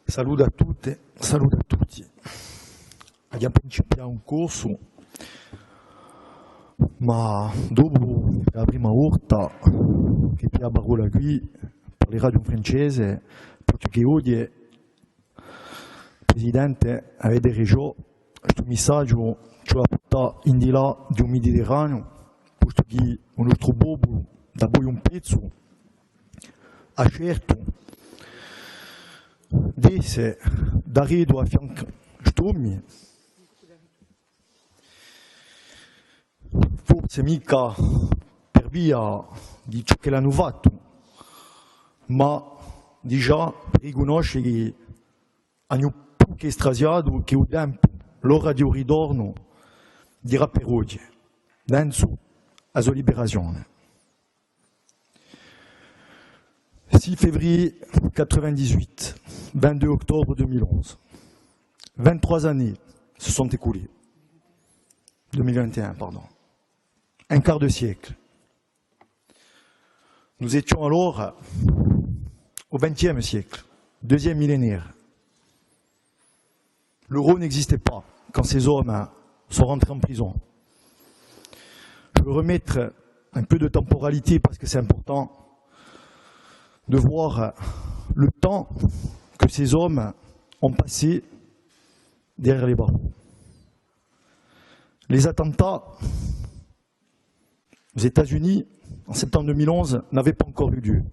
Saluto a tutte, saluto a tutti. Abbiamo principiato un corso, ma dopo la prima volta che la parola qui per le radio francese, perché oggi il Presidente aveva reso questo messaggio ci ha portato in di là di un Mediterraneo, posto che il nostro popolo, da poi un pezzo, ha scelto di essere da redo a fianco stormi, forse mica per via di ciò che l'hanno fatto, ma già per riconoscere che hanno più che strasiato che il tempo l'ora di ritorno dirà per oggi, dentro la sua liberazione. 6 février 1998, 22 octobre 2011. 23 années se sont écoulées. 2021, pardon. Un quart de siècle. Nous étions alors au XXe siècle, deuxième millénaire. L'euro n'existait pas quand ces hommes sont rentrés en prison. Je veux remettre un peu de temporalité parce que c'est important de voir le temps que ces hommes ont passé derrière les barreaux. Les attentats aux États-Unis en septembre 2011 n'avaient pas encore eu lieu.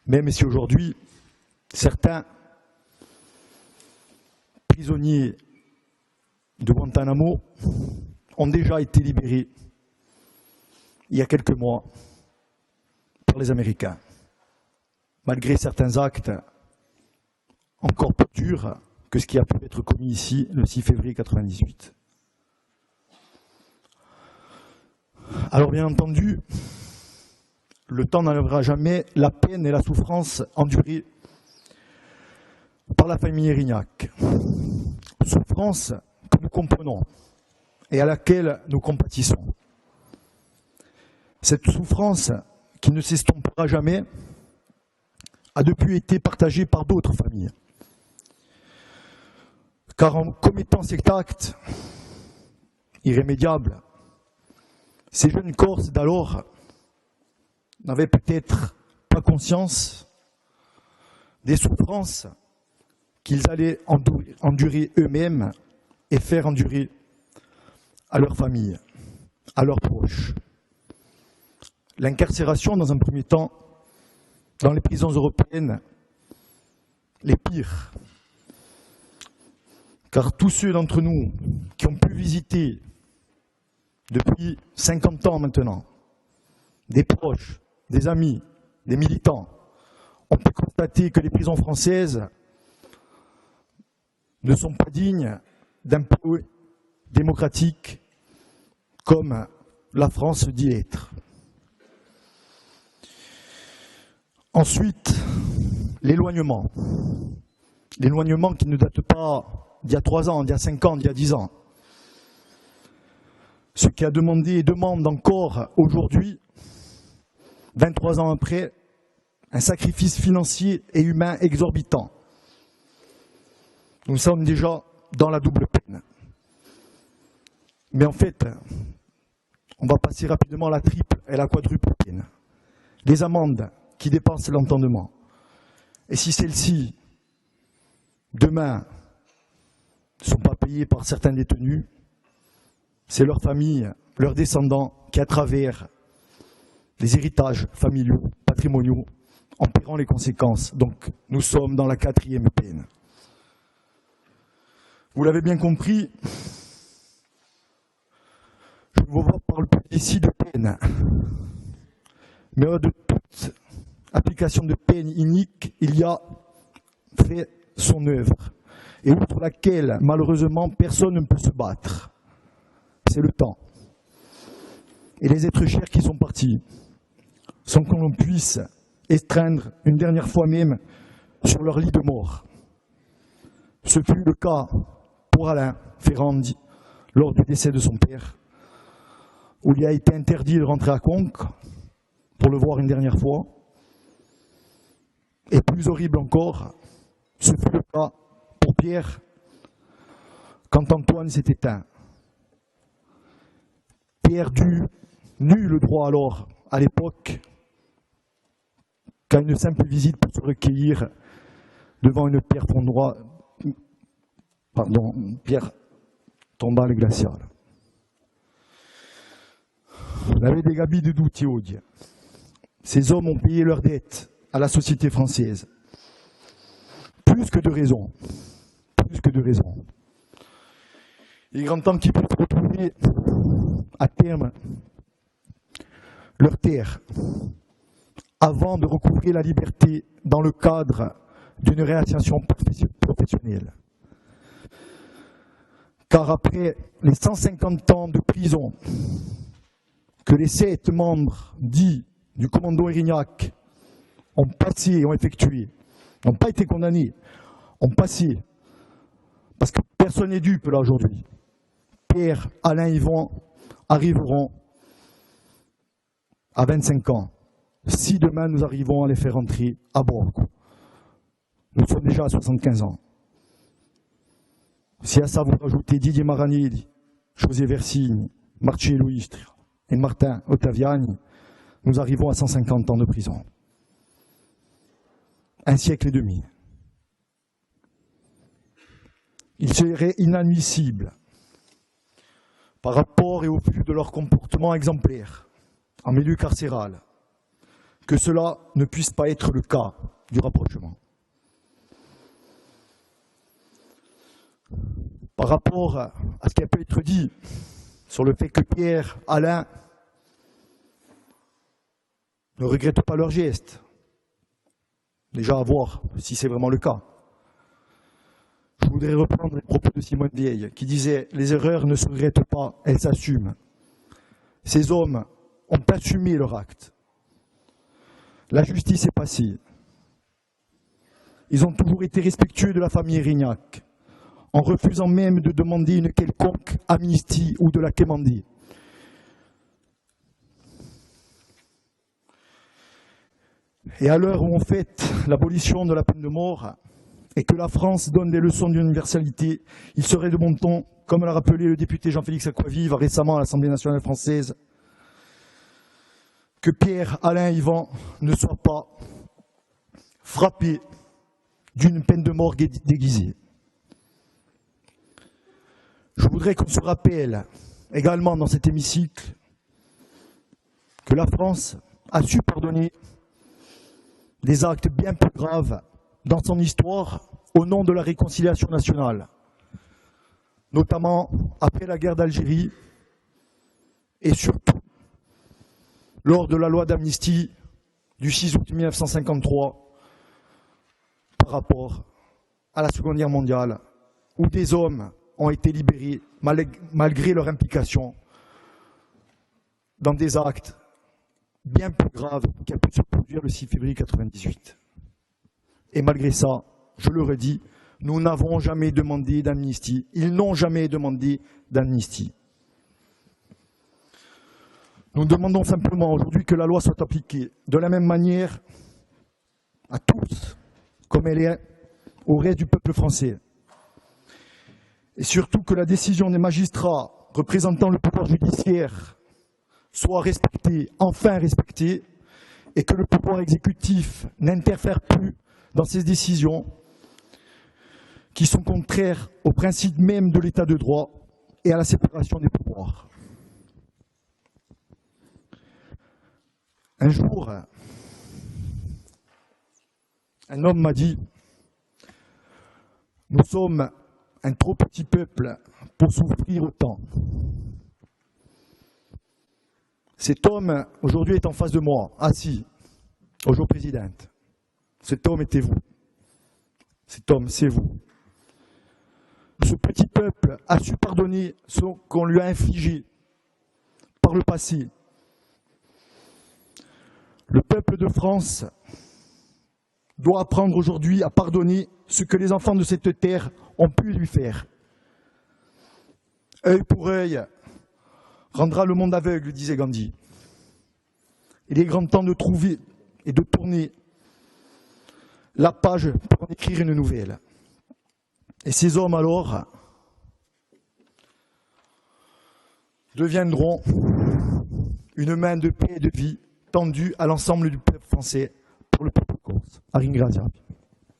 Même si aujourd'hui, certains prisonniers de Guantanamo ont déjà été libérés il y a quelques mois par les Américains, malgré certains actes encore plus durs que ce qui a pu être commis ici le 6 février 1998. Alors bien entendu, le temps n'enlèvera jamais la peine et la souffrance endurées par la famille Erignac. Souffrance que nous comprenons et à laquelle nous compatissons. Cette souffrance qui ne s'estompera jamais, a depuis été partagée par d'autres familles. Car en commettant cet acte irrémédiable, ces jeunes Corses d'alors n'avaient peut-être pas conscience des souffrances qu'ils allaient endurer eux-mêmes et faire endurer à leur famille, à leurs proches. L'incarcération, dans un premier temps, dans les prisons européennes, les pires. Car tous ceux d'entre nous qui ont pu visiter depuis 50 ans maintenant, des proches, des amis, des militants, on peut constater que les prisons françaises ne sont pas dignes d'un pays démocratique comme la France dit être. Ensuite, l'éloignement. L'éloignement qui ne date pas d'il y a 3 ans, d'il y a 5 ans, d'il y a 10 ans. Ce qui a demandé et demande encore aujourd'hui, 23 ans après, un sacrifice financier et humain exorbitant. Nous sommes déjà dans la double peine. Mais en fait, on va passer rapidement à la triple et la quadruple peine. Les amendes qui dépassent l'entendement. Et si celles-ci, demain, ne sont pas payées par certains détenus, c'est leur famille, leurs descendants qui, à travers les héritages familiaux, patrimoniaux, en paieront les conséquences. Donc, nous sommes dans la 4e peine. Vous l'avez bien compris, je ne vous parle pas ici de peine, mais de toute application de peine inique, il y a fait son œuvre, et outre laquelle, malheureusement, personne ne peut se battre. C'est le temps. Et les êtres chers qui sont partis, sans qu'on l'on puisse estreindre une dernière fois même sur leur lit de mort. Ce fut le cas pour Alain Ferrandi lors du décès de son père, où il a été interdit de rentrer à Conques pour le voir une dernière fois. Et plus horrible encore, Ce fut le cas pour Pierre quand Antoine s'est éteint. Pierre n'eut le droit alors, à l'époque, qu'à une simple visite pour se recueillir devant une pierre tombale glaciale. La des Gabi de Doutiaudi. Ces hommes ont payé leurs dettes à la société française. Plus que de raison. Plus que de raison. Il est grand temps qu'ils puissent retrouver à terme leur terre avant de recouvrir la liberté dans le cadre d'une réinsertion professionnelle. Car après les 150 ans de prison que les 7 membres dits du commando Érignac ont passé et ont effectué, n'ont pas été condamnés, ont passé, parce que personne n'est dupe là aujourd'hui. Pierre, Alain, Yvan arriveront à 25 ans. Si demain nous arrivons à les faire entrer à bord. Nous sommes déjà à 75 ans. Si à ça vous rajoutez Didier Maranelli, José Versigne, Marcello Istria et Martin Ottaviani, nous arrivons à 150 ans de prison. 1 siècle et demi. Il serait inadmissible, par rapport et au vu de leur comportement exemplaire en milieu carcéral, que cela ne puisse pas être le cas du rapprochement. Par rapport à ce qui a pu être dit sur le fait que Pierre, Alain ne regrettent pas leurs gestes, déjà à voir si c'est vraiment le cas. Je voudrais reprendre les propos de Simone Veil qui disait « Les erreurs ne se regrettent pas, elles s'assument ». Ces hommes ont assumé leur acte. La justice est passée. Ils ont toujours été respectueux de la famille Érignac, en refusant même de demander une quelconque amnistie ou de la quémander. Et à l'heure où on fête l'abolition de la peine de mort et que la France donne des leçons d'universalité, il serait de bon ton, comme l'a rappelé le député Jean-Félix Acquavive récemment à l'Assemblée nationale française, que Pierre, Alain, Yvan ne soient pas frappés d'une peine de mort déguisée. Je voudrais qu'on se rappelle également dans cet hémicycle que la France a su pardonner des actes bien plus graves dans son histoire au nom de la réconciliation nationale, notamment après la guerre d'Algérie et surtout lors de la loi d'amnistie du 6 août 1953 par rapport à la Seconde Guerre mondiale, où des hommes ont été libérés malgré leur implication dans des actes bien plus graves qui a pu se produire le 6 février 1998. Et malgré ça, je le redis, nous n'avons jamais demandé d'amnistie. Ils n'ont jamais demandé d'amnistie. Nous demandons simplement aujourd'hui que la loi soit appliquée de la même manière à tous, comme elle est au reste du peuple français. Et surtout que la décision des magistrats représentant le pouvoir judiciaire soit respectée, enfin respectée, et que le pouvoir exécutif n'interfère plus dans ces décisions qui sont contraires au principe même de l'état de droit et à la séparation des pouvoirs. Un jour, un homme m'a dit « Nous sommes un trop petit peuple pour souffrir autant. » Cet homme, aujourd'hui, est en face de moi, assis, au jour présidente. Cet homme était vous. Cet homme, c'est vous. Ce petit peuple a su pardonner ce qu'on lui a infligé par le passé. Le peuple de France doit apprendre aujourd'hui à pardonner ce que les enfants de cette terre ont pu lui faire. Œil pour œil rendra le monde aveugle, disait Gandhi. Il est grand temps de trouver et de tourner la page pour en écrire une nouvelle. Et ces hommes alors deviendront une main de paix et de vie tendue à l'ensemble du peuple français pour le peuple corse. A ringrazio.